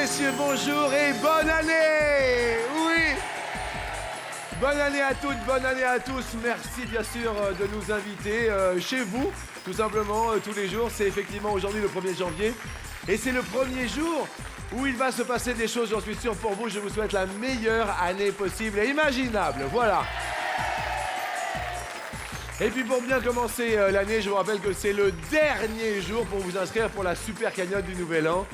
messieurs, bonjour et bonne année! Oui! Bonne année à toutes, bonne année à tous. Merci bien sûr de nous inviter chez vous, tout simplement, tous les jours. C'est effectivement aujourd'hui le 1er janvier. Et c'est le premier jour où il va se passer des choses, j'en suis sûr, pour vous. Je vous souhaite la meilleure année possible et imaginable. Voilà. Et puis pour bien commencer l'année, je vous rappelle que c'est le dernier jour pour vous inscrire pour la super cagnotte du Nouvel An.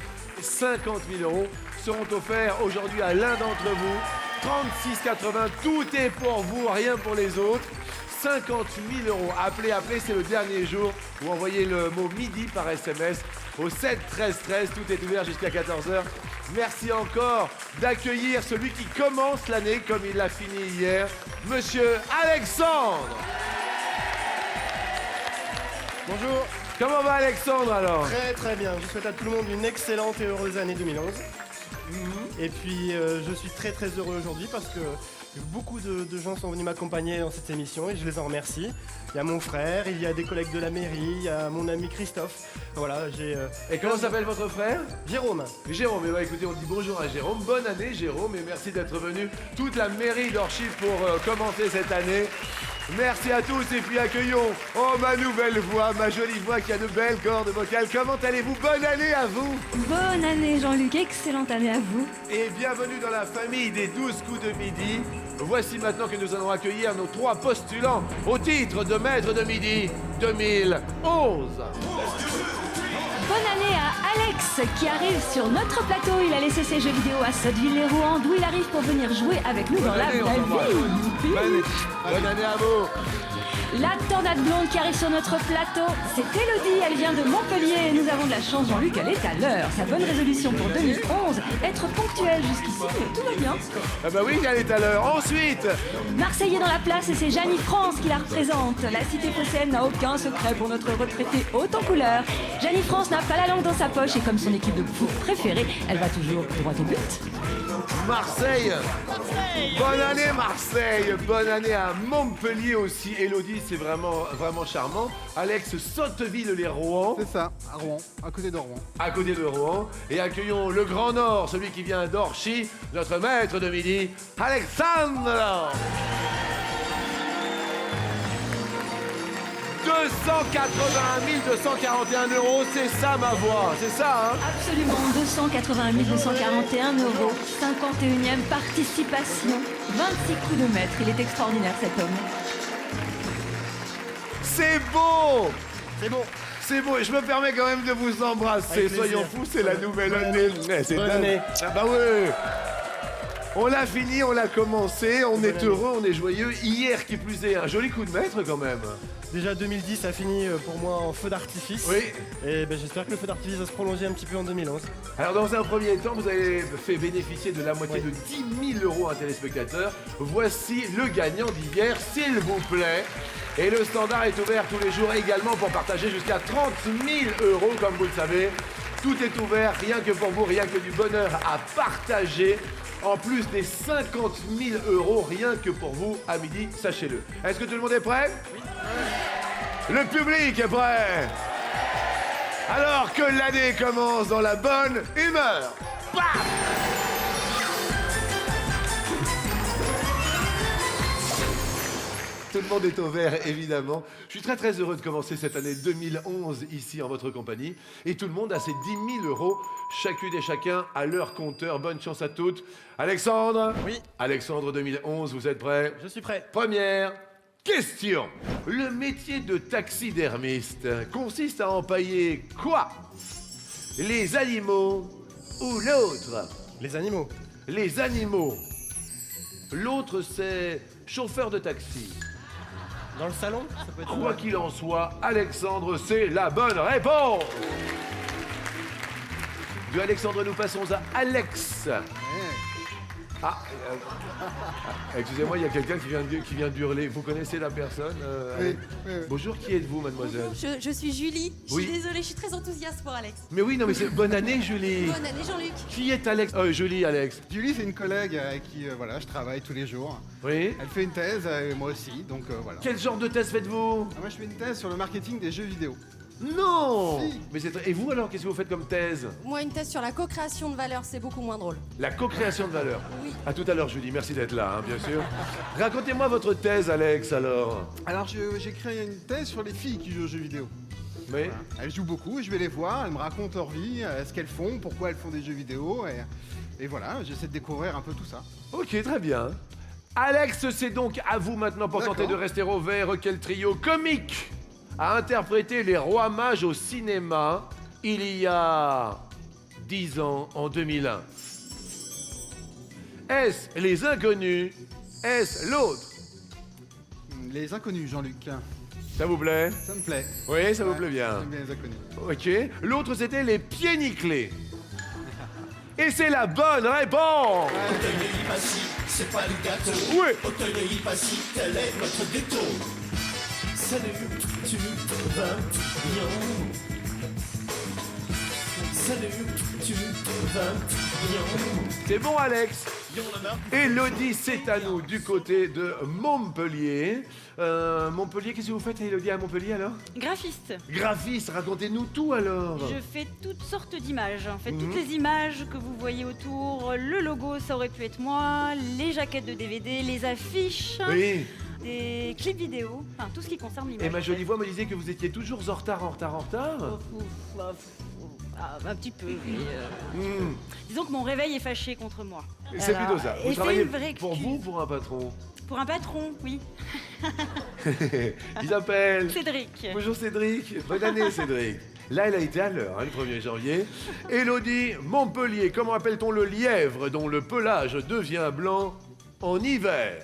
50 000 € seront offerts aujourd'hui à l'un d'entre vous. 36,80, tout est pour vous, rien pour les autres. 50 000 €. Appelez, c'est le dernier jour. Vous envoyez le mot midi par SMS au 7 13 13. Tout est ouvert jusqu'à 14h. Merci encore d'accueillir celui qui commence l'année comme il l'a fini hier, Monsieur Alexandre. Bonjour. Comment va Alexandre alors? Très très bien. Je souhaite à tout le monde une excellente et heureuse année 2011. Et puis je suis très très heureux aujourd'hui parce que beaucoup de gens sont venus m'accompagner dans cette émission et je les en remercie. Il y a mon frère, il y a des collègues de la mairie, il y a mon ami Christophe. Voilà, j'ai... Et comment s'appelle votre frère? Jérôme. Jérôme, et bah, écoutez, on dit bonjour à Jérôme. Bonne année Jérôme et merci d'être venu. Toute la mairie d'Orchies pour commencer cette année. Merci à tous et puis accueillons ma nouvelle voix, ma jolie voix qui a de belles cordes vocales. Comment allez-vous? Bonne année à vous. Bonne année Jean-Luc, excellente année à vous. Et bienvenue dans la famille des 12 coups de midi. Voici maintenant que nous allons accueillir nos 3 postulants au titre de maître de midi 2011. Bonne année à Alex qui arrive sur notre plateau. Il a laissé ses jeux vidéo à Sotteville-les-Rouen d'où il arrive pour venir jouer avec nous dans la vraie vie. Bonne année à vous. La tornade blonde qui arrive sur notre plateau, c'est Elodie, elle vient de Montpellier et nous avons de la chance, Jean-Luc, elle est à l'heure. Sa bonne résolution pour 2011, être ponctuelle jusqu'ici, tout va bien. Ah bah oui, elle est à l'heure. Ensuite, Marseillais dans la place et c'est Janie France qui la représente. La cité phocéenne n'a aucun secret pour notre retraité haute en couleur. Janie France n'a pas la langue dans sa poche et comme son équipe de foot préférée, elle va toujours droit au but. Marseille. Bonne année Marseille. Bonne année à Montpellier aussi. Elodie, c'est vraiment charmant. Alex, Sotteville-les-Rouen. C'est ça, à Rouen, à côté de Rouen. À côté de Rouen. Et accueillons le Grand Nord, celui qui vient d'Orchies, notre maître de midi, Alexandre. 281 241 €, c'est ça ma voix, c'est ça hein? Absolument, 281 241 €, 51e participation, 26 coups de maître, il est extraordinaire cet homme. C'est beau. C'est bon. C'est beau et je me permets quand même de vous embrasser. Avec plaisir. Soyons fous, c'est la nouvelle année. C'est Bonne dingue. année. Ah bah ouais. On l'a fini, on l'a commencé, on est heureux, on est joyeux. Hier qui plus est, un joli coup de maître quand même. Déjà 2010 a fini pour moi en feu d'artifice. Oui. Et j'espère que le feu d'artifice va se prolonger un petit peu en 2011. Alors dans un premier temps, vous avez fait bénéficier de la moitié de 10 000 € à un téléspectateur. Voici le gagnant d'hier, s'il vous plaît. Et le standard est ouvert tous les jours également pour partager jusqu'à 30 000 € comme vous le savez. Tout est ouvert, rien que pour vous, rien que du bonheur à partager. En plus des 50 000 € rien que pour vous à midi, sachez-le. Est-ce que tout le monde est prêt? Oui. Le public est prêt? Alors que l'année commence dans la bonne humeur. Paf! Tout le monde est au vert, évidemment. Je suis très très heureux de commencer cette année 2011 ici en votre compagnie. Et tout le monde a ses 10 000 €, chacune et chacun à leur compteur. Bonne chance à toutes. Alexandre? Oui. Alexandre 2011, vous êtes prêts? Je suis prêt. Première question. Le métier de taxidermiste consiste à empailler quoi? Les animaux ou l'autre? Les animaux. Les animaux. L'autre, c'est chauffeur de taxi. Dans le salon, ça peut être... Quoi qu'il en soit, Alexandre, c'est la bonne réponse. De Alexandre, nous passons à Alex. Ah, excusez-moi, il y a quelqu'un qui vient d'hurler. Vous connaissez la personne Oui. Bonjour, qui êtes-vous, mademoiselle? Bonjour, je suis Julie. Je Oui. suis désolée, je suis très enthousiaste pour Alex. Mais oui, non, mais c'est bonne année, Julie. Bonne année, Jean-Luc. Qui est Alex? Julie, Alex. Julie, c'est une collègue avec qui voilà, je travaille tous les jours. Oui. Elle fait une thèse, et moi aussi, donc voilà. Quel genre de test faites-vous? Moi, je fais une thèse sur le marketing des jeux vidéo. Non. Si. Mais Et vous alors, qu'est-ce que vous faites comme thèse? Moi, une thèse sur la co-création de valeur, c'est beaucoup moins drôle. La co-création de valeur. Oui. À tout à l'heure, Julie. Merci d'être là, hein, bien sûr. Racontez-moi votre thèse, Alex, alors. Alors j'ai créé une thèse sur les filles qui jouent aux jeux vidéo. Oui. Elles jouent beaucoup, et je vais les voir, elles me racontent leur vie, ce qu'elles font, pourquoi elles font des jeux vidéo, et voilà, j'essaie de découvrir un peu tout ça. Ok, très bien. Alex, c'est donc à vous maintenant pour D'accord. tenter de rester au vert. Quel trio comique a interprété les rois mages au cinéma il y a 10 ans, en 2001? Est-ce les inconnus? Est-ce l'autre? Les inconnus, Jean-Luc, Ça vous plaît? ça me plaît. Oui, ça vous Ouais, plaît bien. J'aime bien les inconnus. Ok. L'autre, c'était les pieds nickelés. Et c'est la bonne réponse! C'est pas le gâteau. Oui. Auteuil passy, tel est notre ghetto. Salut, tu vas bien. Salut, tu vas bien. C'est bon, Alex. Élodie, c'est à nous du côté de Montpellier. Montpellier, qu'est-ce que vous faites, Élodie, à Montpellier, alors? Graphiste. Graphiste, racontez-nous tout, alors. Je fais toutes sortes d'images. En fait, Mhm. toutes les images que vous voyez autour, le logo, ça aurait pu être moi, les jaquettes de DVD, les affiches, Oui. des clips vidéo, enfin tout ce qui concerne l'image. Et ma en jolie fait. voix me disait que vous étiez toujours en retard. Un petit peu, oui. Hmm. Disons que mon réveil est fâché contre moi. C'est Alors, plutôt ça. et Vous c'est travaillez une vraie pour excuse. vous ou pour un patron? Pour un patron, oui. Il s'appelle... Cédric. Bonjour Cédric. Bonne année, Cédric. Là, elle a été à l'heure, hein, le 1er janvier. Élodie, Montpellier, comment appelle-t-on le lièvre dont le pelage devient blanc en hiver?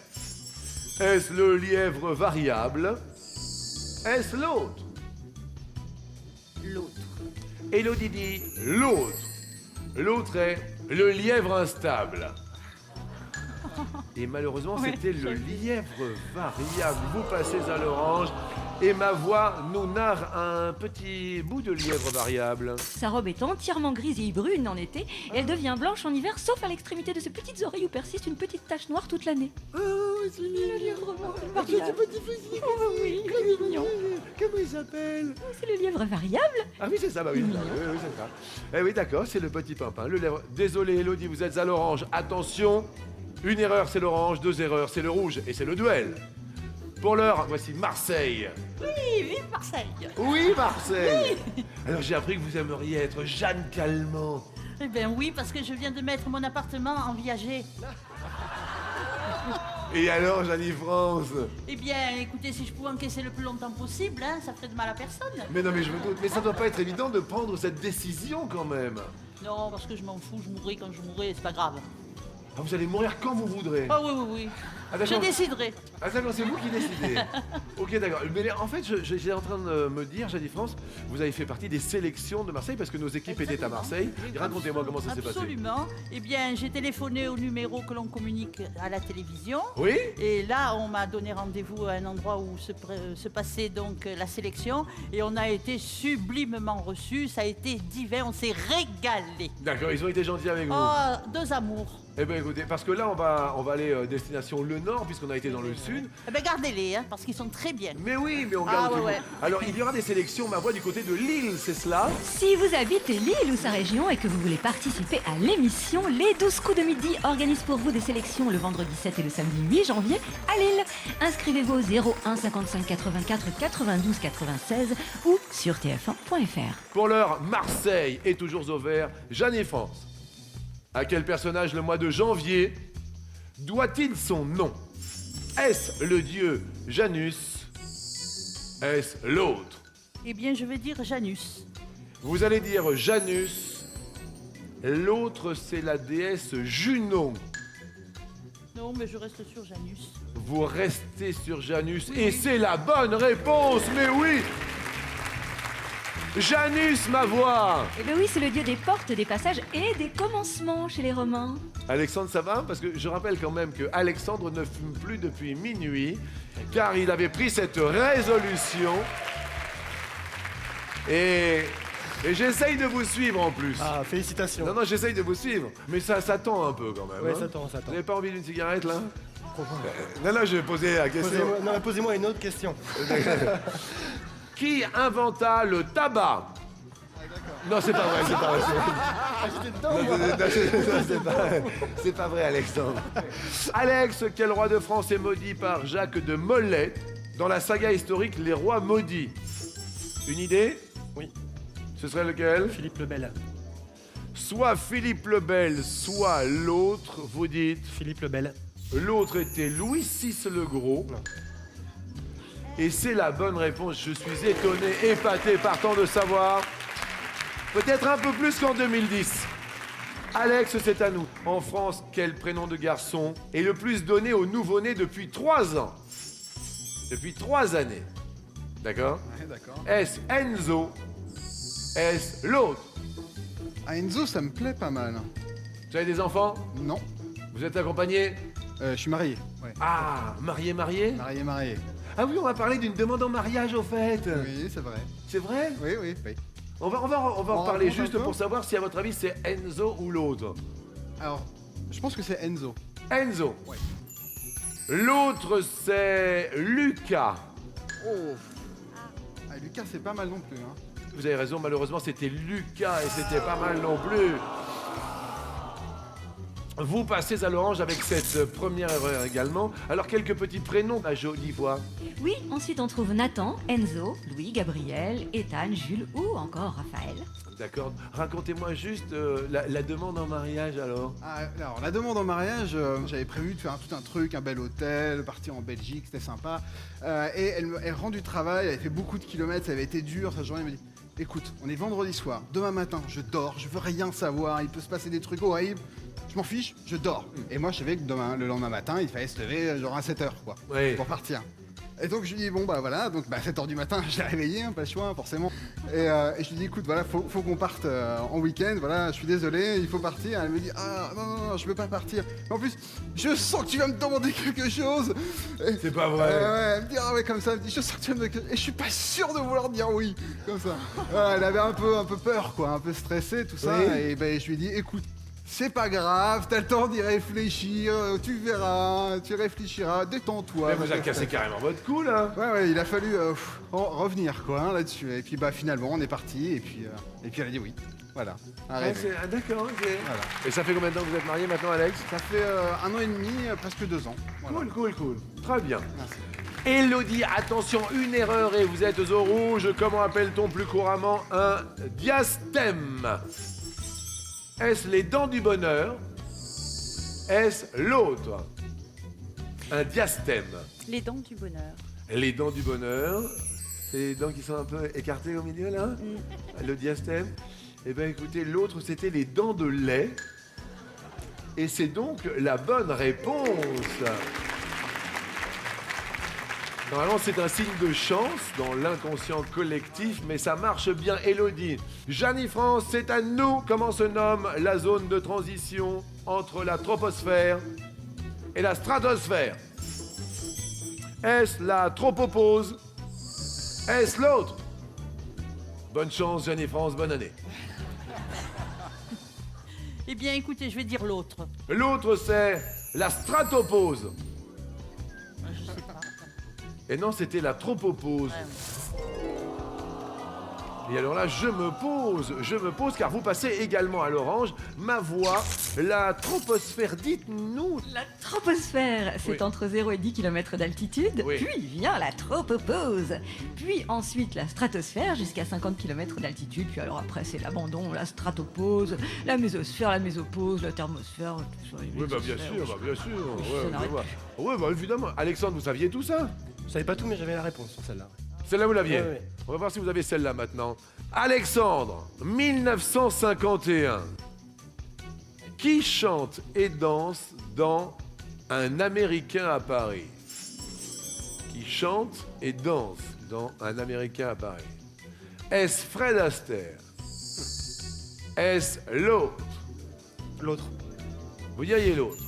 Est-ce le lièvre variable? Est-ce l'autre? L'autre. Élodie dit l'autre. L'autre est le lièvre instable. Et malheureusement, Ouais, c'était le j'ai vu. lièvre variable. Vous passez à l'orange et ma voix nous narre un petit bout de lièvre variable. Sa robe est entièrement grise et brune en été, et elle devient blanche en hiver, sauf à l'extrémité de ses petites oreilles où persiste une petite tache noire toute l'année. Oh, c'est le lièvre variable. Oh oui, il est mignon. Comment il s'appelle? C'est le lièvre variable. Ah oui, c'est ça, bah oui. Oui, oui, c'est ça. Eh oui, d'accord, c'est le petit pimpin. Le lièvre. Désolé, Élodie, vous êtes à l'orange. Attention, une erreur, c'est l'orange, 2 erreurs, c'est le rouge, et c'est le duel. Pour l'heure, voici Marseille. Vive Marseille! Oui, Marseille. Alors j'ai appris que vous aimeriez être Jeanne Calment. Eh bien oui, parce que je viens de mettre mon appartement en viager. Et alors, Jeanne France? Eh bien, écoutez, si je pouvais encaisser le plus longtemps possible, hein, ça ferait de mal à personne. Mais non, mais je me doute. Mais ça doit pas être évident de prendre cette décision quand même. Non, parce que je m'en fous, je mourrai quand je mourrai, c'est pas grave. Ah, vous allez mourir quand vous voudrez. Ah oui, oui, oui. Ah, Je d'accord. déciderai. Ah, d'accord, c'est vous qui décidez. Ok, d'accord. Mais en fait, j'étais en train de me dire, Jeanne France, vous avez fait partie des sélections de Marseille parce que nos équipes étaient à Exactement. Marseille. Racontez-moi comment ça s'est passé. Absolument. Eh bien, j'ai téléphoné au numéro que l'on communique à la télévision. Oui? Et là, on m'a donné rendez-vous à un endroit où se passait donc la sélection. Et on a été sublimement reçus. Ça a été divin, on s'est régalé. D'accord, ils ont été gentils avec vous. Oh, deux amours. Eh bien, écoutez, parce que là, on va aller destination le Nord, puisqu'on a été dans le Sud. Eh bien, gardez-les, hein, parce qu'ils sont très bien. Mais oui, mais on garde Ah, ouais, tout. ouais. Alors, il y aura des sélections, ma voix, du côté de Lille, c'est cela? Si vous habitez Lille ou sa région et que vous voulez participer à l'émission, les 12 coups de midi organisent pour vous des sélections le vendredi 7 et le samedi 8 janvier à Lille. Inscrivez-vous au 01 55 84 92 96 ou sur tf1.fr. Pour l'heure, Marseille est toujours au vert. Jeanne France. À quel personnage le mois de janvier doit-il son nom? Est-ce le dieu Janus? Est-ce l'autre? Eh bien, je vais dire Janus. Vous allez dire Janus. L'autre, c'est la déesse Junon. Non, mais je reste sur Janus. Vous restez sur Janus et c'est la bonne réponse, mais oui! Janus, ma voix! Eh bien oui, c'est le dieu des portes, des passages et des commencements chez les Romains. Alexandre, ça va? Parce que je rappelle quand même que Alexandre ne fume plus depuis minuit, car il avait pris cette résolution. Et j'essaye de vous suivre en plus. Ah, félicitations. Non, j'essaye de vous suivre. Mais ça tend un peu quand même. Ouais, hein. ça tend. Vous n'avez pas envie d'une cigarette là? Non, je vais poser la question. Posez-moi une autre question. Qui inventa le tabac? Non, c'est pas vrai, c'est pas vrai. C'est pas vrai, Alexandre. Alex, quel roi de France est maudit par Jacques de Molay dans la saga historique Les Rois Maudits? Une idée? Oui. Ce serait lequel? Philippe le Bel. Soit Philippe le Bel, soit l'autre, vous dites. Philippe le Bel. L'autre était Louis VI le Gros. Non. Et c'est la bonne réponse. Je suis étonné, épaté, partant de savoir. Peut-être un peu plus qu'en 2010. Alex, c'est à nous. En France, quel prénom de garçon est le plus donné aux nouveau-nés depuis 3 ans? Depuis 3 années. D'accord? Ouais, d'accord. Est-ce Enzo? Est-ce l'autre? Ah, Enzo, ça me plaît pas mal. Vous avez des enfants? Non. Vous êtes accompagné? Je suis marié. Ouais. Ah, marié? Marié. Ah oui, on va parler d'une demande en mariage, au fait. Oui, c'est vrai. C'est vrai? Oui. On va en On parler raconte juste un peu pour savoir si, à votre avis, c'est Enzo ou l'autre. Alors, je pense que c'est Enzo. Enzo. Ouais. L'autre, c'est Lucas. Oh. Ah, Lucas, c'est pas mal non plus. Hein. Vous avez raison, malheureusement, c'était Lucas et c'était pas mal non plus. Vous passez à l'orange avec cette première erreur également. Alors, quelques petits prénoms à jolie voix. Oui, ensuite on trouve Nathan, Enzo, Louis, Gabriel, Ethan, Jules ou encore Raphaël. D'accord. Racontez-moi juste la demande en mariage, alors. Ah, alors, la demande en mariage, j'avais prévu de faire tout un truc, un bel hôtel, partir en Belgique, c'était sympa. Et elle rend du travail, elle avait fait beaucoup de kilomètres, ça avait été dur, sa journée, elle me dit écoute, on est vendredi soir, demain matin, je dors, je veux rien savoir, il peut se passer des trucs horribles. Je m'en fiche, je dors. Et moi, je savais que le lendemain matin, il fallait se lever genre à 7h, quoi, Oui. pour partir. Et donc, je lui dis, bon, bah voilà, donc 7h du matin, j'ai réveillé, hein, pas le choix, forcément. Et je lui dis, écoute, voilà, faut qu'on parte en week-end, voilà, je suis désolé, il faut partir. Elle me dit, ah, non, je peux pas partir. Mais en plus, je sens que tu vas me demander quelque chose. C'est pas vrai. Ouais, elle me dit, ah ouais, comme ça, elle me dit, je sens que tu vas me demander quelque chose. Et je suis pas sûr de vouloir dire oui, comme ça. Elle avait un peu peur, quoi, un peu stressée, tout ça. Oui. Et ben, je lui ai dit, écoute, c'est pas grave, t'as le temps d'y réfléchir, tu verras, tu réfléchiras, détends-toi. Mais vous avez cassé carrément votre cou, là. Ouais, il a fallu revenir, quoi, hein, là-dessus. Et puis, finalement, on est parti, et puis elle a dit oui. Voilà. D'accord, ok. Voilà. Et ça fait combien de temps que vous êtes marié maintenant, Alex? Ça fait 1 an et demi, presque 2 ans. Voilà. Cool. Très bien. Merci. Elodie, attention, une erreur et vous êtes au rouge. Comment appelle-t-on plus couramment un diastème? Est-ce les dents du bonheur? Est-ce l'autre? Un diastème. Les dents du bonheur. Les dents du bonheur, c'est les dents qui sont un peu écartées au milieu, là? Le diastème. Eh bien, écoutez, l'autre, c'était les dents de lait. Et c'est donc la bonne réponse. Normalement, c'est un signe de chance dans l'inconscient collectif, mais ça marche bien, Elodie. Jeanne France, c'est à nous. Comment se nomme la zone de transition entre la troposphère et la stratosphère? Est-ce la tropopause? Est-ce l'autre? Bonne chance, Jeanne France, bonne année. Eh bien, écoutez, je vais dire l'autre. L'autre, c'est la stratopause. Je sais pas. Et non, c'était la tropopause. Et alors là, je me pose, car vous passez également à l'orange. Ma voix, la troposphère, dites-nous. La troposphère, c'est Oui. entre 0 et 10 km d'altitude, Oui. puis vient la tropopause, puis ensuite la stratosphère jusqu'à 50 km d'altitude, puis alors après c'est l'abandon, la stratopause, la mésosphère, la mésopause, la thermosphère, tout ça. Oui, bien sûr, bien sûr. Ça Ouais, n'arrête ouais, évidemment. Alexandre, vous saviez tout ça? Je savais pas tout, mais j'avais la réponse sur celle-là. Celle-là, vous l'aviez. Ouais. On va voir si vous avez celle-là maintenant. Alexandre, 1951. Qui chante et danse dans Un Américain à Paris? Qui chante et danse dans Un Américain à Paris? Est-ce Fred Astaire? Est-ce l'autre? L'autre. Vous diriez l'autre.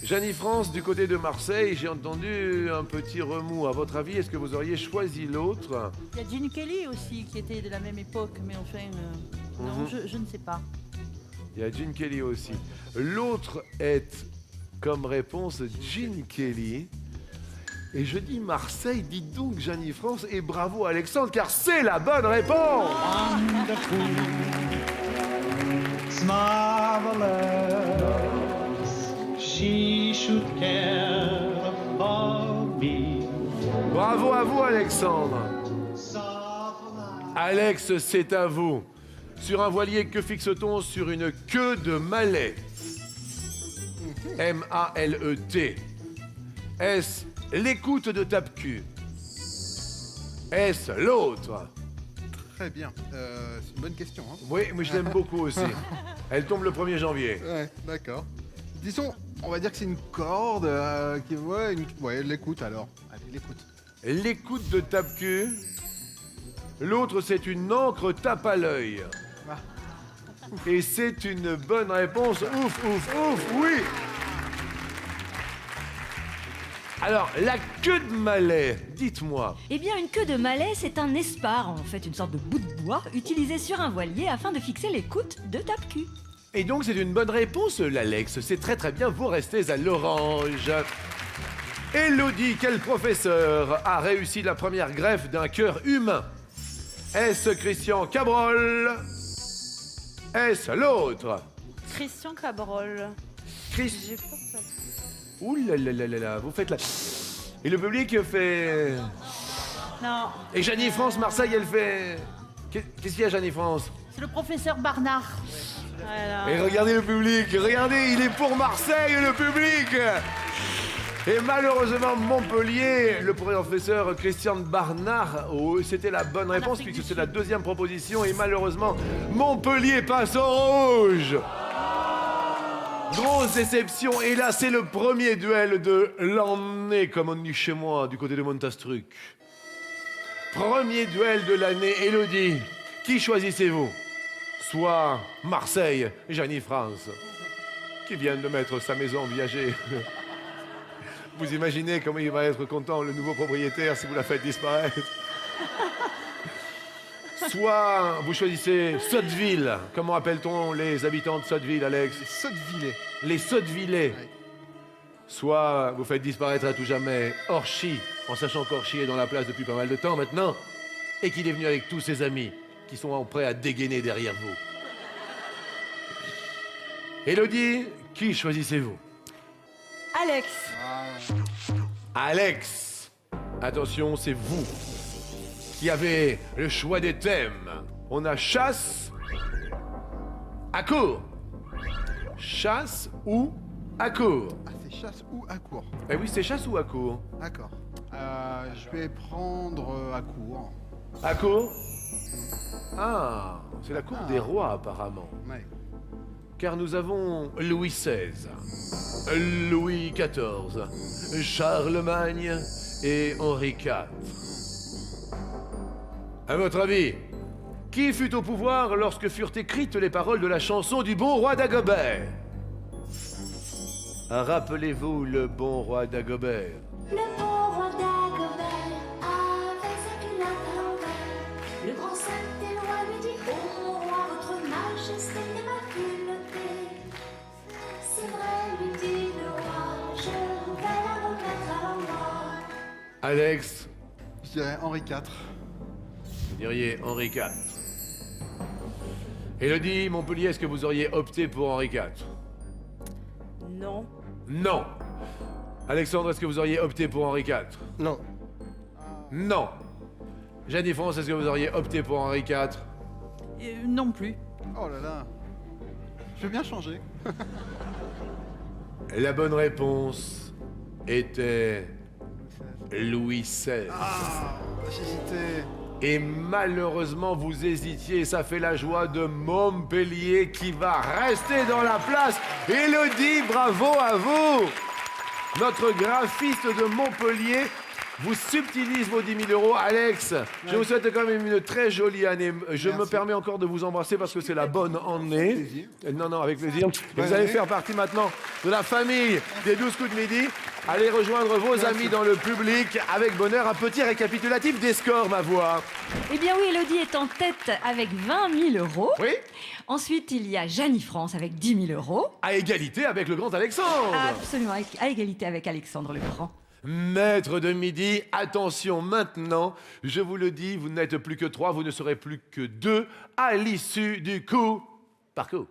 Jeanne France, du côté de Marseille, j'ai entendu un petit remous. À votre avis, est-ce que vous auriez choisi l'autre? Il y a Gene Kelly aussi qui était de la même époque, mais enfin, non, je ne sais pas. Il y a Gene Kelly aussi. L'autre est, comme réponse, Gene Kelly. Et je dis Marseille, dites donc Jeannie France et bravo Alexandre, car c'est la bonne réponse. It's marvelous. She should care for me. Bravo à vous Alexandre. Alex, c'est à vous. Sur un voilier, que fixe-t-on sur une queue de Mallet? M-A-L-E-T. Est-ce l'écoute de tape-cul? Est-ce l'autre? Très bien. C'est une bonne question. Hein. Oui, mais je l'aime beaucoup aussi. Elle tombe le 1er janvier. Ouais, d'accord. Disons, on va dire que c'est une corde qui... Ouais, l'écoute alors. Allez, l'écoute. L'écoute de tape-cul. L'autre, c'est une encre tape à l'œil. Ah. Et c'est une bonne réponse. Ouf, ouf, ouf, oui. Alors, la queue de Mallet, dites-moi. Eh bien, une queue de Mallet, c'est un espar, en fait, une sorte de bout de bois utilisé sur un voilier afin de fixer l'écoute de tape-cul. Et donc, c'est une bonne réponse, l'Alex. C'est très très bien, vous restez à l'orange. Élodie, quel professeur a réussi la première greffe d'un cœur humain? Est-ce Christian Cabrol? Est-ce l'autre? Christian Cabrol. Chris... J'ai peur que ça... Ouh là là là là là, vous faites la... Et le public fait... Non, Et Jeannie France, Marseille, elle fait... Qu'est-ce qu'il y a, Jeannie France? C'est le professeur Barnard. voilà. Et regardez le public, regardez, il est pour Marseille, le public. Et malheureusement, Montpellier, le professeur Christian Barnard, oh, c'était la bonne réponse Afrique puisque du c'est la deuxième proposition. Et malheureusement, Montpellier passe en rouge. Grosse déception. Et là, c'est le premier duel de l'année, comme on dit chez moi, du côté de Montastruc. Premier duel de l'année, Élodie. Qui choisissez-vous? Soit Marseille, Jeannie France, qui vient de mettre sa maison en viager. Vous imaginez comment il va être content, le nouveau propriétaire, si vous la faites disparaître. Soit vous choisissez Sotteville. Comment appelle-t-on les habitants de Sotteville, Alex? Sottevillers. Les Sottevillais. Ouais. Soit vous faites disparaître à tout jamais Orchy, en sachant qu'Orchy est dans la place depuis pas mal de temps maintenant, et qu'il est venu avec tous ses amis, qui sont prêts à dégainer derrière vous. Élodie, qui choisissez-vous? Alex. Alex, attention, c'est vous qui avez le choix des thèmes. On a chasse, à court. Chasse ou à court? Ah, c'est chasse ou à court. Eh oui, c'est chasse ou à court? D'accord. Je vais prendre à court. À court? Ah, c'est la cour des rois apparemment. Ouais. Car nous avons Louis XVI, Louis XIV, Charlemagne et Henri IV. À votre avis, qui fut au pouvoir lorsque furent écrites les paroles de la chanson du bon roi Dagobert? Rappelez-vous le bon roi Dagobert. Le bon roi Dagobert avait sa culotte à l'envers. Le grand Saint-Éloi lui dit: ô mon roi, votre majesté n'est pas culottée. C'est vrai, lui dit le roi, je vais la remettre à l'endroit. Alex, Je dirais Henri IV. vous diriez Henri IV. Élodie, Montpellier, est-ce que vous auriez opté pour Henri IV? Non. Non. Alexandre, est-ce que vous auriez opté pour Henri IV? Non. Non. Jeannie France, est-ce que vous auriez opté pour Henri IV? Non plus. Oh là là. Je vais bien changer. La bonne réponse était Louis XVI. Ah, j'hésitais. Et malheureusement, vous hésitiez. Ça fait la joie de Montpellier qui va rester dans la place. Élodie, bravo à vous. Notre graphiste de Montpellier vous subtilise vos 10 000 euros. Alex, je vous souhaite quand même une très jolie année. Je me permets encore de vous embrasser parce que c'est la bonne année. plaisir. Non, avec plaisir. Et vous Bonne allez année. faire partie maintenant de la famille des 12 coups de midi. Allez rejoindre vos amis dans le public avec bonheur. Un petit récapitulatif des scores, ma voix. Eh bien oui, Élodie est en tête avec 20 000 euros. Oui, Ensuite, il y a Jeannie France avec 10 000 euros. à égalité avec le grand Alexandre. Absolument, à égalité avec Alexandre le Grand. Maître de midi, attention maintenant, je vous le dis, vous n'êtes plus que 3, vous ne serez plus que 2 à l'issue du coup par coup.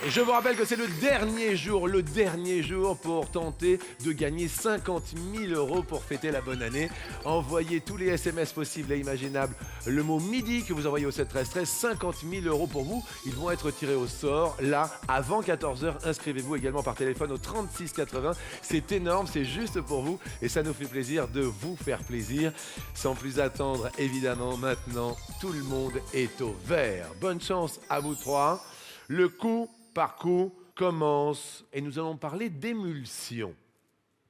Et je vous rappelle que c'est le dernier jour pour tenter de gagner 50 000 € pour fêter la bonne année. Envoyez tous les SMS possibles et imaginables. Le mot midi que vous envoyez au 7 13 13, 50 000 € pour vous. Ils vont être tirés au sort, là, avant 14h. Inscrivez-vous également par téléphone au 36 80. C'est énorme, c'est juste pour vous. Et ça nous fait plaisir de vous faire plaisir. Sans plus attendre, évidemment, maintenant, tout le monde est au vert. Bonne chance à vous 3. Le coup par coup commence et nous allons parler d'émulsion.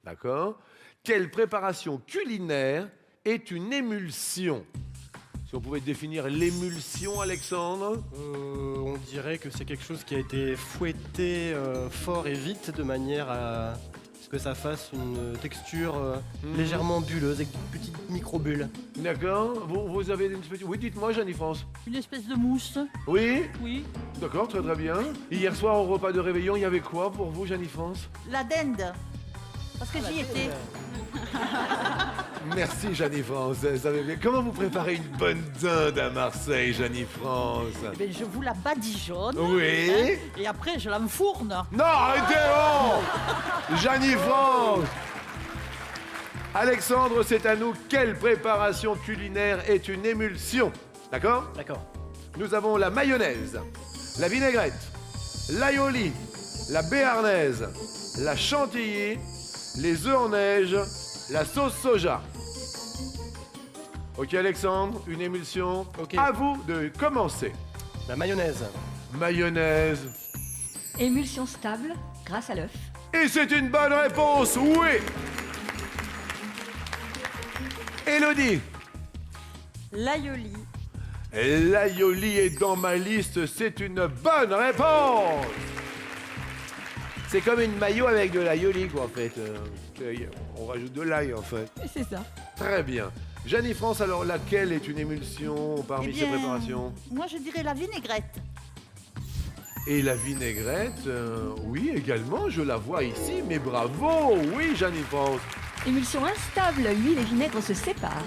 D'accord? Quelle préparation culinaire est une émulsion? Si on pouvait définir l'émulsion, Alexandre? On dirait que c'est quelque chose qui a été fouetté fort et vite de manière à ce que ça fasse une texture légèrement bulleuse avec de petites micro-bulles. D'accord. Vous avez une petite... Oui, dites-moi, Jeannie-France. Une espèce de mousse. Oui? Oui. D'accord, très très bien. Hier soir, au repas de réveillon, il y avait quoi pour vous, Jeannie-France? La dinde. Parce que j'y étais. Merci, Jeannie-France. Comment vous préparez une bonne dinde à Marseille, Jeannie-France? Eh bien, je vous la badigeonne. Oui. Et après, je l'enfourne. Non, arrêtez, oh Jeannie-France. Alexandre, c'est à nous. Quelle préparation culinaire est une émulsion? D'accord? D'accord. Nous avons la mayonnaise, la vinaigrette, l'aioli, la béarnaise, la chantilly, les œufs en neige, la sauce soja. Ok, Alexandre, une émulsion. Ok. À vous de commencer. La mayonnaise. Mayonnaise. Émulsion stable grâce à l'œuf. Et c'est une bonne réponse, oui. Élodie. L'aioli. L'aioli est dans ma liste, c'est une bonne réponse. C'est comme une mayo avec de l'aioli, quoi, en fait. On rajoute de l'ail, en fait. C'est ça. Très bien. Jeannie-France, alors, laquelle est une émulsion parmi Eh ces bien, préparations? moi, je dirais la vinaigrette. Et la vinaigrette, oui, également, je la vois ici, mais bravo. Oui, Jeannie-France. Émulsion instable, l'huile et vinaigre se séparent.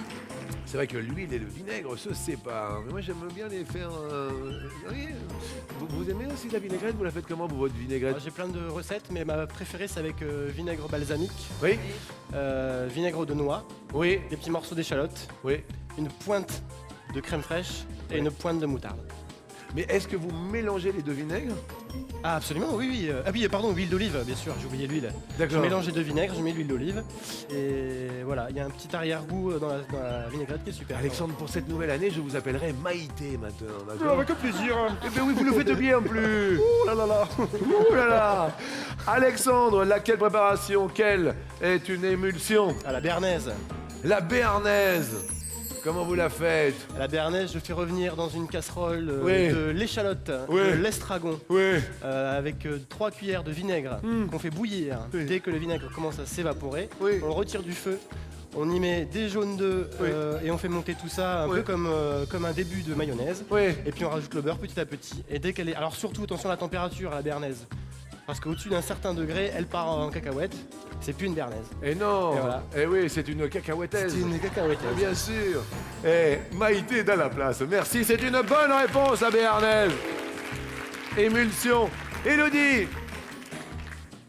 C'est vrai que l'huile et le vinaigre se séparent. Mais moi, j'aime bien les faire... oui. Vous aimez aussi la vinaigrette? Vous la faites comment, vous, votre vinaigrette? J'ai plein de recettes, mais ma préférée, c'est avec vinaigre balsamique, Oui, vinaigre de noix, oui, des petits morceaux d'échalote, oui. une pointe de crème fraîche et une pointe de moutarde. Mais est-ce que vous mélangez les deux vinaigres? Ah absolument, oui, oui. Ah oui, pardon, huile d'olive, bien sûr, j'ai oublié l'huile. D'accord. Je mélange les deux vinaigres, je mets l'huile d'olive. Et voilà, il y a un petit arrière-goût dans la vinaigrette qui est super. Alexandre, pour cette nouvelle année, je vous appellerai Maïté maintenant, d'accord? Avec plaisir. Eh bien oui, vous le faites bien en plus. Ouh là là là. Ouh là là. Alexandre, laquelle préparation, quelle est une émulsion? À la béarnaise. La béarnaise. Comment vous la faites? À la béarnaise, je fais revenir dans une casserole Oui. de l'échalote, Oui. de l'estragon, Oui. avec 3 cuillères de vinaigre qu'on fait bouillir. Oui. Dès que le vinaigre commence à s'évaporer, Oui. on le retire du feu. On y met des jaunes d'œufs Oui. et on fait monter tout ça un Oui. peu comme un début de mayonnaise. Oui. Et puis on rajoute le beurre petit à petit. Et dès qu'elle est... Alors surtout, attention à la température à la béarnaise. Parce qu'au-dessus d'un certain degré, elle part en cacahuète. C'est plus une béarnaise. Et non. Et voilà. Eh oui, c'est une cacahuètaise. C'est une cacahuète. Ah, bien sûr. Eh, Maïté est dans la place. Merci, c'est une bonne réponse, la béarnaise. Émulsion. Élodie.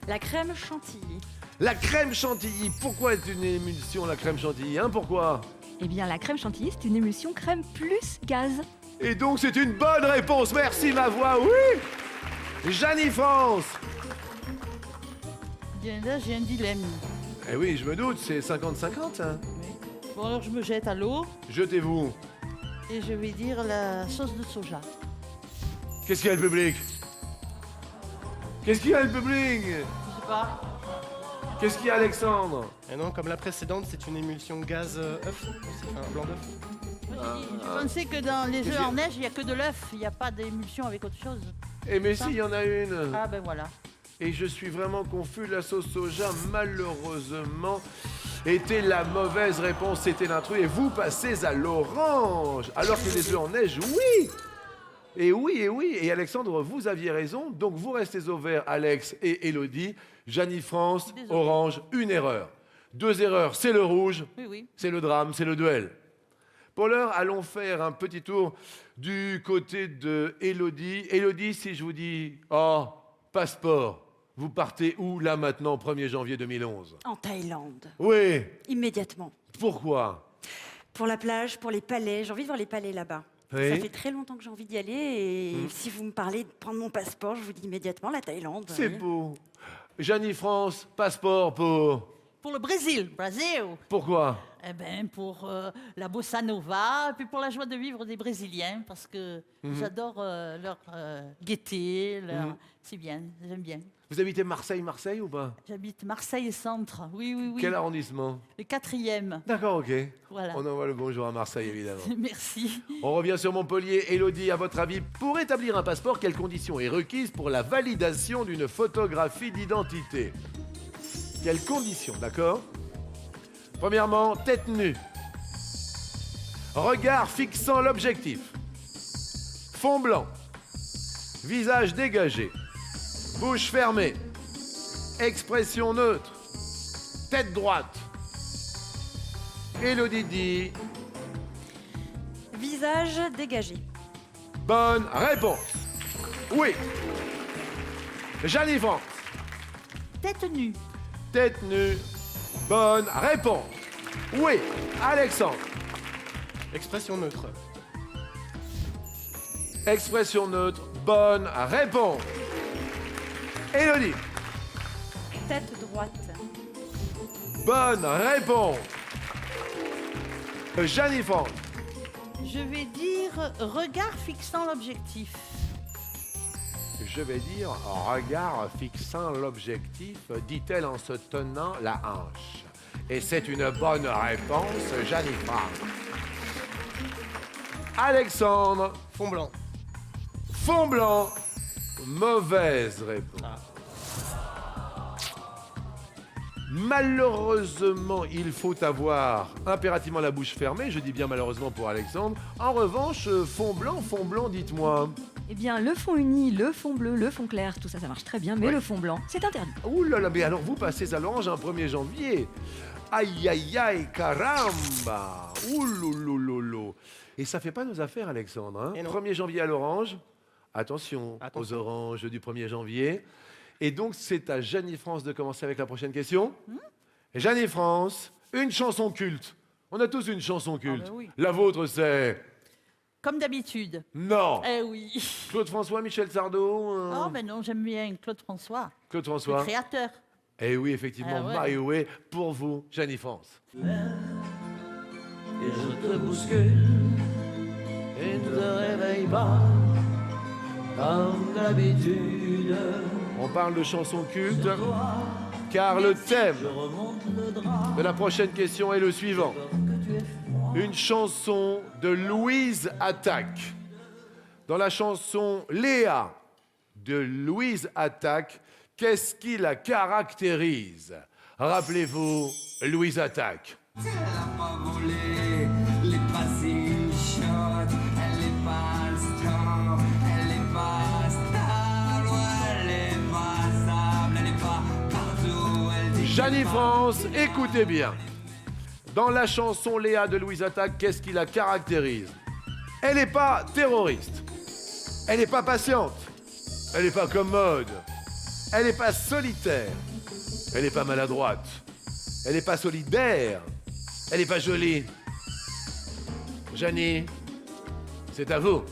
La crème chantilly. La crème chantilly. Pourquoi est une émulsion, la crème chantilly, hein? Pourquoi? Eh bien, la crème chantilly, c'est une émulsion crème plus gaz. Et donc, c'est une bonne réponse. Merci, ma voix. Oui. Jeannie-France. Bien, là, j'ai un dilemme. Eh oui, je me doute, c'est 50-50, hein. Bon, alors je me jette à l'eau Jetez-vous. et je vais dire la sauce de soja. Qu'est-ce qu'il y a, le public? Qu'est-ce qu'il y a, le public? Je sais pas. Qu'est-ce qu'il y a, Alexandre? Et non, comme la précédente, c'est une émulsion gaz œuf, un blanc d'œuf. Moi, je pensais que dans les œufs en neige, il n'y a que de l'œuf, il n'y a pas d'émulsion avec autre chose. Eh mais si, il y en a une. Ah ben voilà. Et je suis vraiment confus, la sauce soja, malheureusement, était la mauvaise réponse, c'était l'intrus. Et vous passez à l'orange, alors que les œufs en neige, oui. Et oui, et Alexandre, vous aviez raison, donc vous restez au vert, Alex et Élodie. Jeannie France, Désolé. orange, une erreur. 2 erreurs, c'est le rouge, Oui. c'est le drame, c'est le duel. Pour l'heure, allons faire un petit tour du côté de Élodie. Élodie, si je vous dis « Oh, passeport », vous partez où, là, maintenant, 1er janvier 2011 ? En Thaïlande, Oui, immédiatement. pourquoi ? Pour la plage, pour les palais, j'ai envie de voir les palais là-bas. Oui. Ça fait très longtemps que j'ai envie d'y aller et si vous me parlez de prendre mon passeport, je vous dis immédiatement la Thaïlande. C'est oui. beau. Jeannie France, passeport pour... Pour le Brésil. Pourquoi ? Eh ben, pour la bossa nova, et puis pour la joie de vivre des Brésiliens, parce que j'adore leur gaieté, c'est bien, j'aime bien. Vous habitez Marseille ou pas ? J'habite Marseille-Centre, oui. Quel arrondissement ? Le 4e, D'accord, ok. voilà. On envoie le bonjour à Marseille, évidemment. Merci. On revient sur Montpellier. Élodie, à votre avis, pour établir un passeport, quelle condition est requise pour la validation d'une photographie d'identité ? Quelles conditions, d'accord ? Premièrement, tête nue. Regard fixant l'objectif. Fond blanc. Visage dégagé. Bouche fermée. Expression neutre. Tête droite. Élodie dit... Visage dégagé. Bonne réponse. Oui. Jeannie France. Tête nue. Tête nue. Bonne réponse. Oui. Alexandre. Expression neutre. Expression neutre. Bonne réponse. Élodie. Tête droite. Bonne réponse. Jeannie France. Je vais dire regard fixant l'objectif. Je vais dire regard fixant l'objectif, dit-elle en se tenant la hanche. Et c'est une bonne réponse, Jeannie France. Alexandre. Fond blanc. Fond blanc. Mauvaise réponse. Malheureusement, il faut avoir impérativement la bouche fermée. Je dis bien malheureusement pour Alexandre. En revanche, fond blanc, dites-moi. Eh bien, le fond uni, le fond bleu, le fond clair, tout ça, ça marche très bien, mais Ouais. le fond blanc, c'est interdit. Ouh là là, mais alors vous passez à l'orange un 1er janvier. Aïe aïe aïe, caramba. Ouh louloulolo. Et ça fait pas nos affaires, Alexandre. Hein, Et non. 1er janvier à l'orange. Attention aux Attention. oranges du 1er janvier. Et donc, c'est à Jeannie France de commencer avec la prochaine question. Jeannie France, une chanson culte. On a tous une chanson culte. ben oui. La vôtre, c'est... Comme d'habitude. Non. Eh oui. Claude François, Michel Sardou, Oh, ben non, j'aime bien Claude François, Claude le François. créateur. Eh oui, effectivement, Ah ouais. My Way pour vous, Jeannie France. Et je te bouscule et ne te réveille pas comme d'habitude. On parle de chansons cultes, car le thème Je remonte le drap de la prochaine question est le suivant. que tu es froid. Une chanson de Louise Attaque. Dans la chanson Léa de Louise Attaque, qu'est-ce qui la caractérise? Rappelez-vous, Louise Attaque. Elle a pas volé, elle est pas si chaude, elle est pas star, elle est pas stable, elle est pas stable, elle est pas partout, elle dit Jeannie France, écoutez bien. Dans la chanson Léa de Louise Attaque, qu'est-ce qui la caractérise? Elle n'est pas terroriste. Elle n'est pas patiente. Elle n'est pas commode. Elle n'est pas solitaire. Elle n'est pas maladroite. Elle n'est pas solidaire. Elle n'est pas jolie. Jeannie, c'est à vous.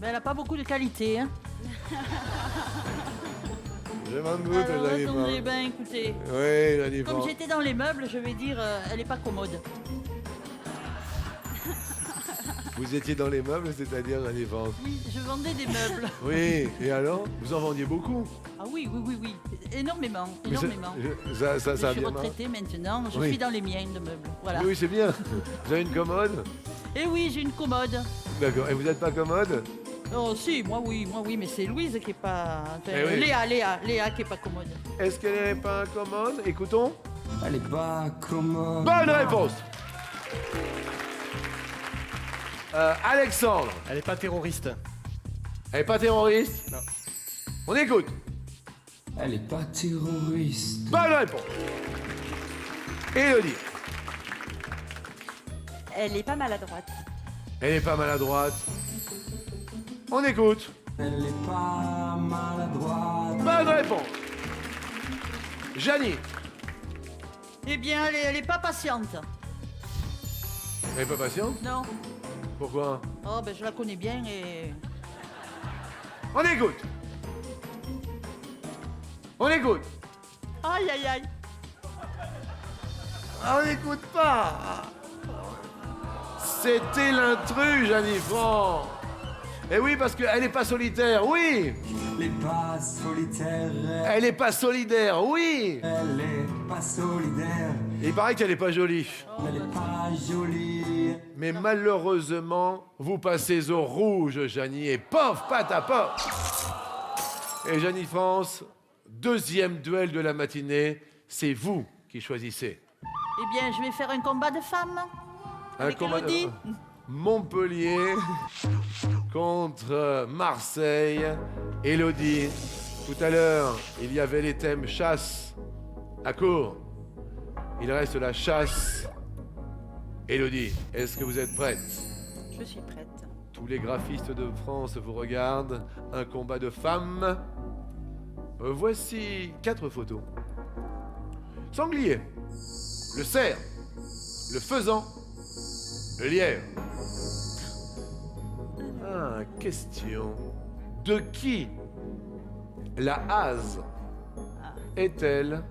Mais elle n'a pas beaucoup de qualité. Hein. Je m'en doute, Alors, Jeannie attendez, France. ben écoutez, Oui, Jeannie comme France. j'étais dans les meubles, je vais dire, elle n'est pas commode. Vous étiez dans les meubles, c'est-à-dire Jeannie France. Oui, je vendais des meubles. Oui, et alors? Vous en vendiez beaucoup? Ah oui, énormément, Mais ça- énormément. Ça Je a suis bien marché. retraitée maintenant, je Oui. suis dans les miens de meubles. Voilà. Oui, c'est bien. Vous avez une commode? Et oui, j'ai une commode. D'accord. Et vous n'êtes pas commode? Oh si, moi oui, mais c'est Louise qui est pas... Enfin, Eh oui. Léa qui est pas commode. Est-ce qu'elle n'est pas commode? Écoutons. Elle est pas commode. Bonne réponse. Alexandre. Elle est pas terroriste. Elle est pas terroriste? Non. On écoute. Elle est pas terroriste. Bonne réponse. Élodie. Elle est pas maladroite. Elle est pas maladroite. On écoute. Elle est pas maladroite. Bonne réponse. Janie. Eh bien, elle est pas patiente. Elle est pas patiente? Non. Pourquoi? Oh, ben je la connais bien et... On écoute. On écoute. Aïe, aïe, aïe. On n'écoute pas. C'était l'intrus, Janie Franck. Eh oui, parce qu'elle n'est pas solitaire, oui. Elle est pas solitaire. Elle n'est pas solidaire, oui. Elle est pas solidaire. Il paraît qu'elle n'est pas jolie. Elle est pas jolie. Mais malheureusement, vous passez au rouge, Janie, et pof, patapaf. Et Janie France, deuxième duel de la matinée, c'est vous qui choisissez. Eh bien, je vais faire un combat de femmes. Avec Élodie. Montpellier contre Marseille. Élodie, tout à l'heure, il y avait les thèmes chasse à court. Il reste la chasse. Élodie, est-ce que vous êtes prête? Je suis prête. Tous les graphistes de France vous regardent. Un combat de femmes. Voici 4 photos. Sanglier, le cerf, le faisan, le lièvre. Ah, question. De qui la hase est-elle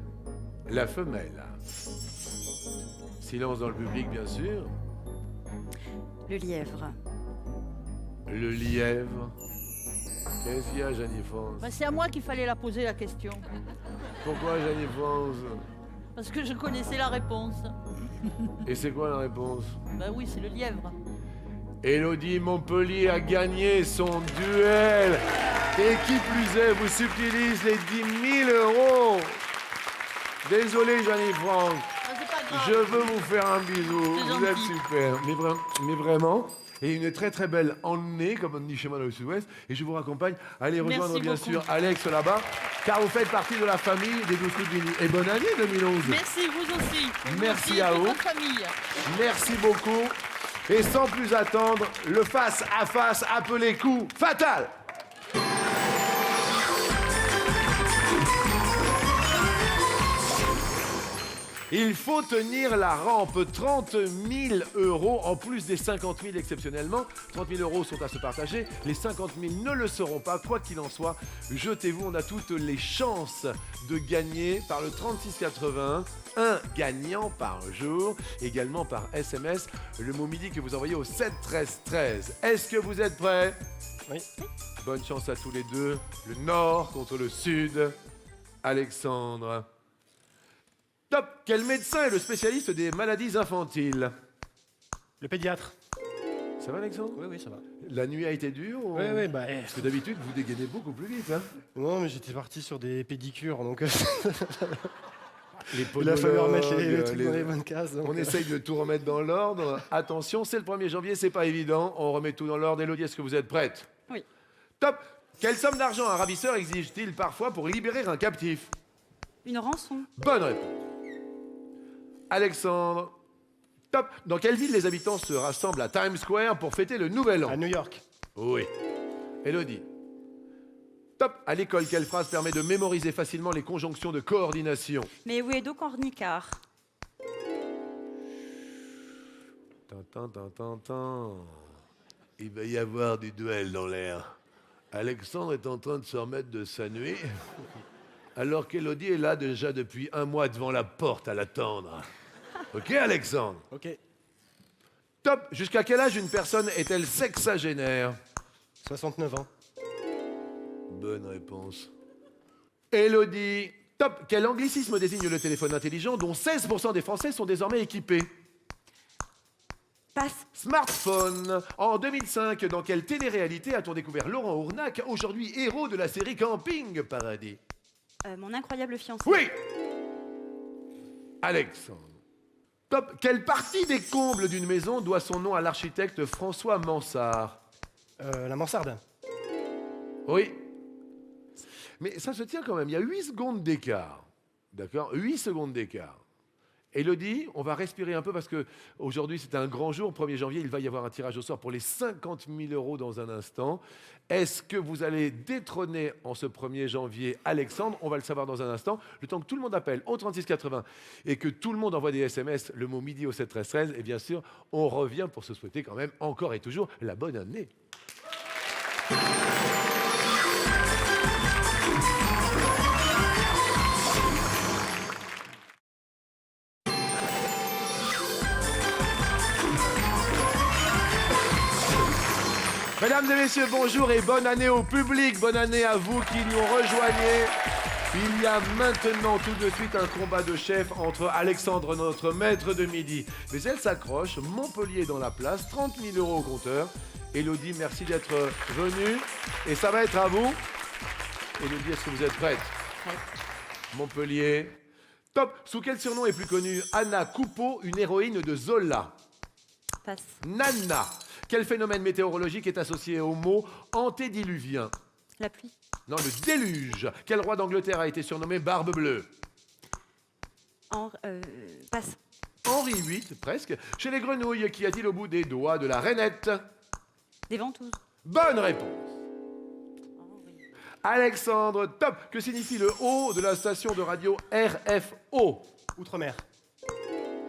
la femelle? Silence dans le public, bien sûr. Le lièvre. Le lièvre. Qu'est-ce qu'il y a, Janie France? Ben, c'est à moi qu'il fallait la poser la question. Pourquoi, Janie France? Parce que je connaissais la réponse. Et c'est quoi la réponse? Ben oui, c'est le lièvre. Élodie Montpellier a gagné son duel. Et qui plus est, vous subtilise les 10 000 €. Désolé, Janie Franck. Ben, c'est pas grave. Je veux vous faire un bisou. C'est Vous êtes gentil. super. Mais vraiment. Et une très très belle emmenée, comme on dit chez moi dans le sud-ouest. Et je vous raccompagne. Allez rejoindre Merci bien beaucoup. sûr Alex là-bas. Car vous faites partie de la famille des 12 coups de Vini. Et bonne année 2011. Merci, vous aussi. Vous Merci aussi, à toute vous. votre famille. Merci beaucoup. Et sans plus attendre, le face à face appelé coup fatal. Il faut tenir la rampe, 30 000 € en plus des 50 000 exceptionnellement. 30 000 € sont à se partager, les 50 000 ne le seront pas, quoi qu'il en soit. Jetez-vous, on a toutes les chances de gagner par le 3681, un gagnant par jour, également par SMS, le mot midi que vous envoyez au 7 13 13. Est-ce que vous êtes prêts? Oui. Bonne chance à tous les deux, le nord contre le sud. Alexandre. Top. Quel médecin est le spécialiste des maladies infantiles? Le pédiatre. Ça va, Alexandre? Oui, oui, ça va. La nuit a été dure ou... Oui, oui, bah... Parce que d'habitude, vous dégainez beaucoup plus vite, hein? Non, mais j'étais parti sur des pédicures, donc... Les Il a fallu remettre les podologues, trucs dans les bonnes cases. donc, On essaye de tout remettre dans l'ordre. Attention, c'est le 1er janvier, c'est pas évident. On remet tout dans l'ordre. Élodie, est-ce que vous êtes prête? Oui. Top. Quelle somme d'argent un ravisseur exige-t-il parfois pour libérer un captif? Une rançon. Bonne réponse. Alexandre. Top. Dans quelle ville les habitants se rassemblent à Times Square pour fêter le Nouvel An? À New York. Oui. Élodie. Top. À l'école, quelle phrase permet de mémoriser facilement les conjonctions de coordination? Mais où est donc Cornicard? Tintin. Il va y avoir du duel dans l'air. Alexandre est en train de se remettre de sa nuit, alors qu'Élodie est là déjà depuis 1 mois devant la porte à l'attendre. Ok, Alexandre? Ok. Top. Jusqu'à quel âge une personne est-elle sexagénaire? 69 ans. Bonne réponse. Élodie. Top. Quel anglicisme désigne le téléphone intelligent dont 16% des Français sont désormais équipés? Passe. Smartphone. En 2005, dans quelle télé-réalité a-t-on découvert Laurent Ournac, aujourd'hui héros de la série Camping Paradis? Mon incroyable fiancé. Oui. Alexandre. Top. Quelle partie des combles d'une maison doit son nom à l'architecte François Mansart? La mansarde. Oui. Mais ça se tient quand même. Il y a 8 secondes d'écart. D'accord ? 8 secondes d'écart. Élodie, on va respirer un peu parce qu'aujourd'hui, c'est un grand jour. 1er janvier, il va y avoir un tirage au sort pour les 50 000 € dans un instant. Est-ce que vous allez détrôner en ce 1er janvier Alexandre ? On va le savoir dans un instant. Le temps que tout le monde appelle au 3680 et que tout le monde envoie des SMS, le mot midi au 7 13 13. Et bien sûr, on revient pour se souhaiter quand même encore et toujours la bonne année. Mesdames et messieurs, bonjour et bonne année au public, bonne année à vous qui nous rejoignez. Il y a maintenant tout de suite un combat de chef entre Alexandre, notre maître de midi. Mais elle s'accroche, Montpellier dans la place, 30 000 € au compteur. Élodie, merci d'être venue. Et ça va être à vous. Élodie, est-ce que vous êtes prête ? Montpellier. Top. Sous quel surnom est plus connue Anna Coupeau, une héroïne de Zola ? Passe. Nana. Quel phénomène météorologique est associé au mot antédiluvien ? La pluie. Non, le déluge. Quel roi d'Angleterre a été surnommé Barbe Bleue ? Passe. Henri VIII, presque. Chez les grenouilles, qu'y a-t-il au bout des doigts de la rainette ? Des ventouses. Bonne réponse. Alexandre, top. Que signifie le O de la station de radio RFO ? Outre-mer.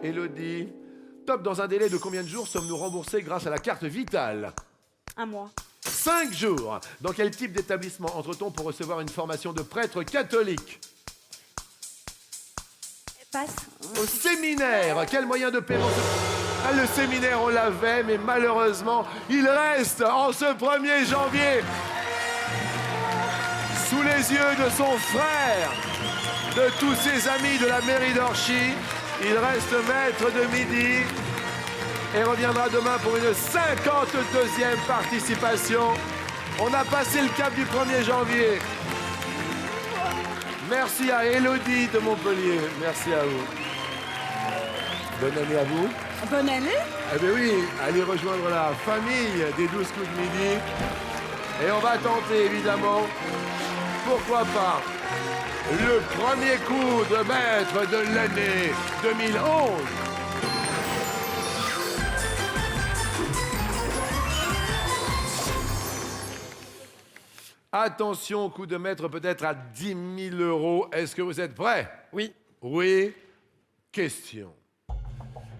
Élodie. Top, dans un délai de combien de jours sommes-nous remboursés grâce à la carte vitale ? 1 mois. 5 jours. Dans quel type d'établissement entre-t-on pour recevoir une formation de prêtre catholique ? Passe. Au séminaire. Quel moyen de paiement le séminaire, on l'avait, mais malheureusement, il reste en ce 1er janvier sous les yeux de son frère, de tous ses amis de la mairie d'Orchy. Il reste maître de midi et reviendra demain pour une 52e participation. On a passé le cap du 1er janvier. Merci à Élodie de Montpellier. Merci à vous. Bonne année à vous. Bonne année. Eh bien oui, allez rejoindre la famille des 12 coups de midi. Et on va tenter évidemment, pourquoi pas, le premier coup de maître de l'année 2011. Attention, coup de maître peut-être à 10 000 €. Est-ce que vous êtes prêts ? Oui. Oui. Question.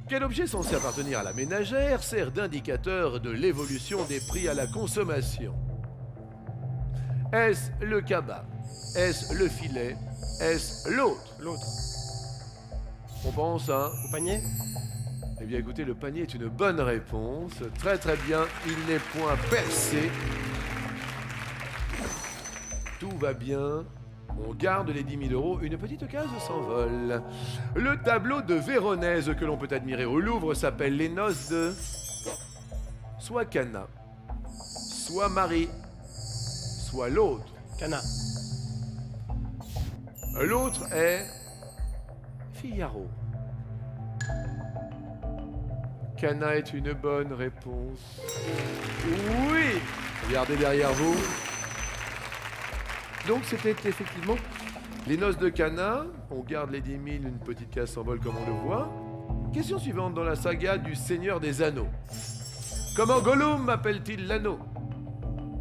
Quel objet censé appartenir à la ménagère sert d'indicateur de l'évolution des prix à la consommation ? Est-ce le cabas ? Est-ce le filet ? Est-ce l'autre ? L'autre. On pense à... Au panier ? Eh bien écoutez, le panier est une bonne réponse. Très très bien, il n'est point percé. Tout va bien. On garde les 10 000 €. Une petite case s'envole. Le tableau de Véronèse que l'on peut admirer au Louvre s'appelle Les Noces de... soit Cana, soit Marie, soit l'autre. Cana. L'autre est... Figaro. Cana est une bonne réponse. Oui! Regardez derrière vous. Donc c'était effectivement les noces de Cana. On garde les 10 000, une petite case s'envole comme on le voit. Question suivante dans la saga du Seigneur des Anneaux. Comment Gollum appelle-t-il l'anneau ?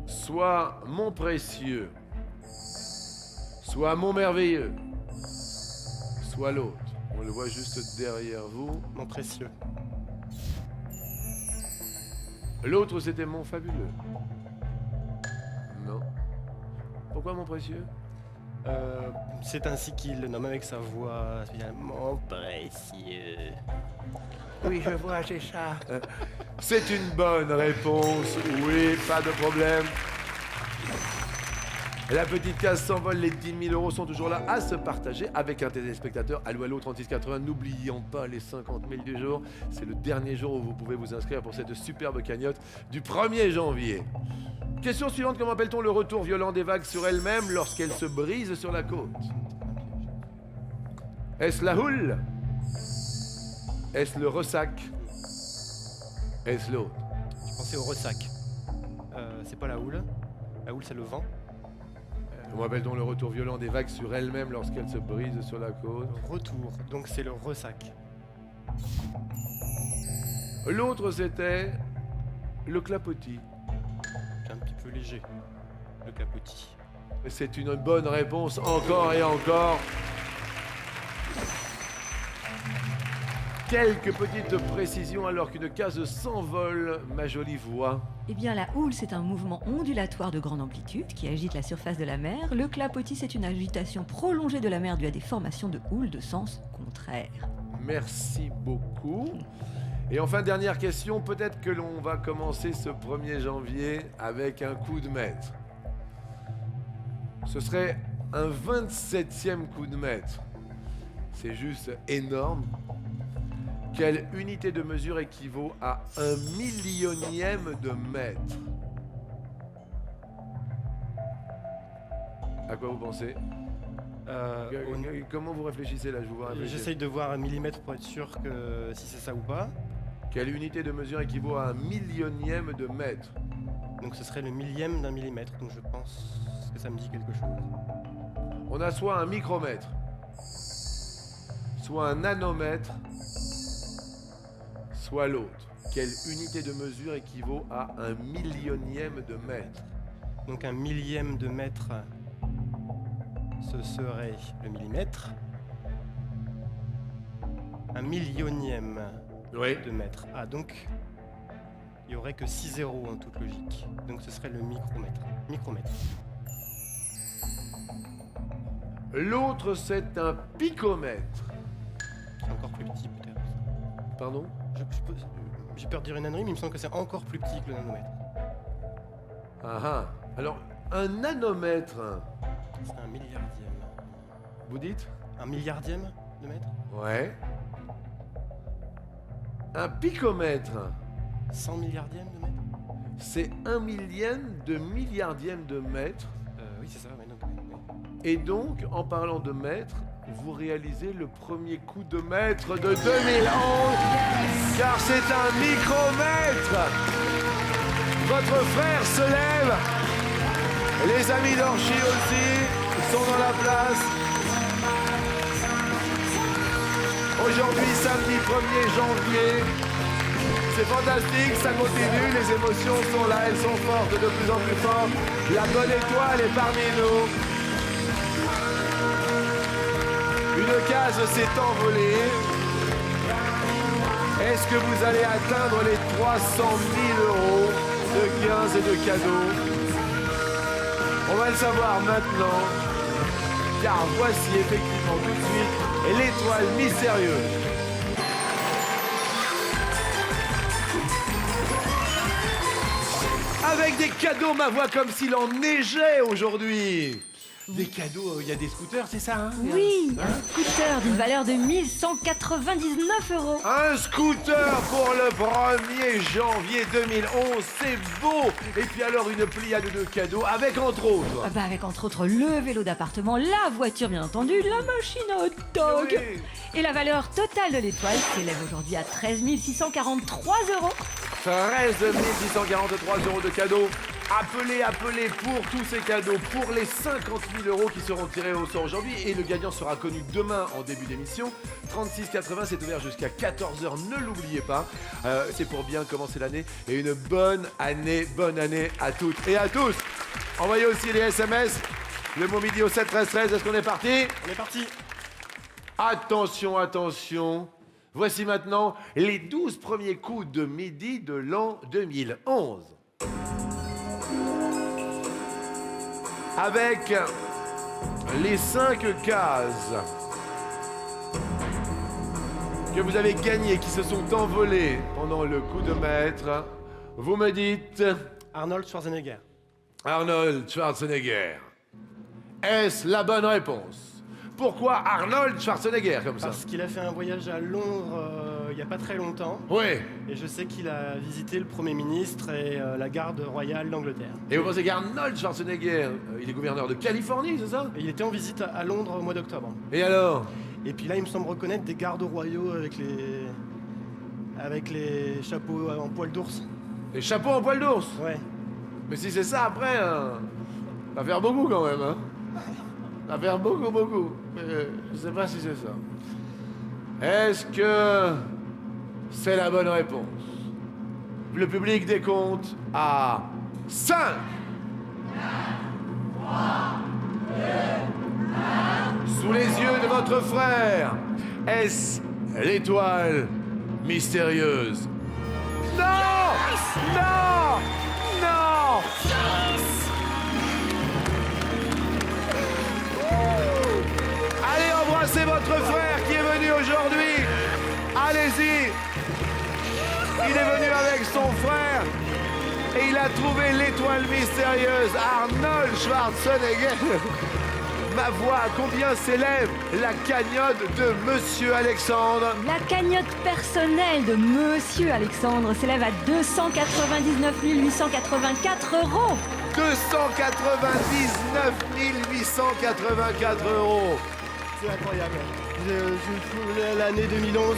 Soit mon précieux, soit mon merveilleux, soit l'autre. On le voit juste derrière vous. Mon précieux. L'autre, c'était mon fabuleux. Non. Pourquoi mon précieux ? C'est ainsi qu'il le nomme avec sa voix. Mon précieux. Oui, je vois, c'est ça. C'est une bonne réponse. Oui, pas de problème. La petite case s'envole, les 10 000 € sont toujours là à se partager avec un téléspectateur. Allô, allô, 3680, n'oublions pas les 50 000 du jour. C'est le dernier jour où vous pouvez vous inscrire pour cette superbe cagnotte du 1er janvier. Question suivante, comment appelle-t-on le retour violent des vagues sur elles-mêmes lorsqu'elles se brisent sur la côte ? Est-ce la houle ? Est-ce le ressac ? Est-ce l'autre ? Je pensais au ressac. C'est pas la houle. La houle, c'est le vent. Comment appelle-t-on le retour violent des vagues sur elles-mêmes lorsqu'elles se brisent sur la côte? Retour, donc c'est le ressac. L'autre, c'était le clapotis. C'est un petit peu léger, le clapotis. C'est une bonne réponse encore et encore. Quelques petites précisions alors qu'une case s'envole, ma jolie voix. Eh bien, la houle, c'est un mouvement ondulatoire de grande amplitude qui agite la surface de la mer. Le clapotis, c'est une agitation prolongée de la mer due à des formations de houle de sens contraire. Merci beaucoup. Et enfin, dernière question, peut-être que l'on va commencer ce 1er janvier avec un coup de maître. Ce serait un 27e coup de maître. C'est juste énorme. Quelle unité de mesure équivaut à 1/1000e de mètre? À quoi vous pensez? Comment vous réfléchissez là? Je vous vois réfléchir. J'essaye de voir un millimètre pour être sûr que si c'est ça ou pas. Quelle unité de mesure équivaut à 1/1000e de mètre? Donc ce serait le millième d'un millimètre, donc je pense que ça me dit quelque chose. On a soit un micromètre, soit un nanomètre, soit l'autre. Quelle unité de mesure équivaut à 1/1000e de mètre? Donc un millième de mètre, ce serait le millimètre. Un millionième de mètre. Ah, donc il n'y aurait que 6 zéros en toute logique. Donc ce serait le micromètre. L'autre, c'est un picomètre. C'est encore plus petit peut-être. Pardon? J'ai peur de dire une ânerie, mais il me semble que c'est encore plus petit que le nanomètre. Ah ah. Alors, un nanomètre. C'est un milliardième. Vous dites? Un milliardième de mètre? Ouais. Un picomètre. 100 milliardième de mètre? C'est 1/1000 de milliardième de mètre. Oui, c'est ça. Ouais, donc, oui. Et donc, en parlant de mètre, vous réalisez le premier coup de mètre de 2011, car c'est un micromètre. Votre frère se lève. Les amis d'Orchy aussi sont dans la place. Aujourd'hui, samedi 1er janvier. C'est fantastique, ça continue, les émotions sont là, elles sont fortes, de plus en plus fortes. La bonne étoile est parmi nous. Une case s'est envolée. Est-ce que vous allez atteindre les 300 000 € de gains et de cadeaux? On va le savoir maintenant, car voici effectivement tout de suite l'étoile mystérieuse. Avec des cadeaux, ma voix, comme s'il en neigeait aujourd'hui. Des cadeaux, il y a des scooters, c'est ça hein? Oui, un scooter d'une valeur de 1199 €. Un scooter pour le 1er janvier 2011, c'est beau. Et puis alors une pliade de cadeaux avec entre autres. Avec entre autres le vélo d'appartement, la voiture bien entendu, la machine à hot dog. Oui. Et la valeur totale de l'étoile s'élève aujourd'hui à 13 643 €. 13 643 € de cadeaux. Appelez pour tous ces cadeaux, pour les 50 000 € qui seront tirés au sort aujourd'hui. Et le gagnant sera connu demain en début d'émission. 36,80, c'est ouvert jusqu'à 14h, ne l'oubliez pas. C'est pour bien commencer l'année. Et une bonne année à toutes et à tous. Envoyez aussi les SMS. Le mot midi au 7 13 13. Est-ce qu'on est parti? On est parti. Attention, attention. Voici maintenant les 12 premiers coups de midi de l'an 2011. Avec les 5 cases que vous avez gagnées, qui se sont envolées pendant le coup de maître, vous me dites... Arnold Schwarzenegger. Arnold Schwarzenegger. Est-ce la bonne réponse? Pourquoi Arnold Schwarzenegger comme ça? Parce qu'il a fait un voyage à Londres il n'y a pas très longtemps. Oui. Et je sais qu'il a visité le Premier ministre et la garde royale d'Angleterre. Et vous pensez qu'Arnold Schwarzenegger, il est gouverneur de Californie, c'est ça? Et il était en visite à Londres au mois d'octobre. Et alors? Et puis là, il me semble reconnaître des gardes royaux avec les chapeaux en poil d'ours. Les chapeaux en poil d'ours? Ouais. Mais si c'est ça, après, ça va faire beaucoup quand même, hein? Ça va faire beaucoup, beaucoup. Mais je sais pas si c'est ça. Est-ce que c'est la bonne réponse? Le public décompte à 5. Sous les yeux de votre frère, est-ce l'étoile mystérieuse? Non! Non! Non! Allez embrasser votre frère qui est venu aujourd'hui. Allez-y. Il est venu avec son frère et il a trouvé l'étoile mystérieuse, Arnold Schwarzenegger. Ma voix, combien s'élève la cagnotte de Monsieur Alexandre? La cagnotte personnelle de Monsieur Alexandre s'élève à 299 884 €. 299 884 €. C'est incroyable. L'année 2011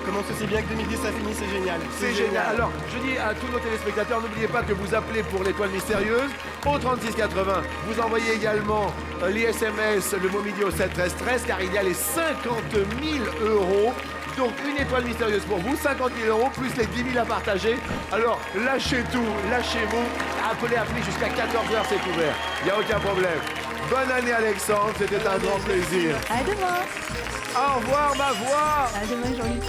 commence aussi bien que 2010, ça finit, c'est génial. C'est génial. Alors, je dis à tous nos téléspectateurs, n'oubliez pas que vous appelez pour l'étoile mystérieuse au 3680. Vous envoyez également les SMS, le mot midi au 7 13 13, car il y a les 50 000 €. Donc, une étoile mystérieuse pour vous, 50 000 € plus les 10 000 à partager. Alors, lâchez tout, lâchez-vous. Appelez jusqu'à 14h, c'est ouvert. Il n'y a aucun problème. Bonne année, Alexandre. C'était un grand plaisir. À demain. Au revoir, ma voix. À demain, Jean-Luc.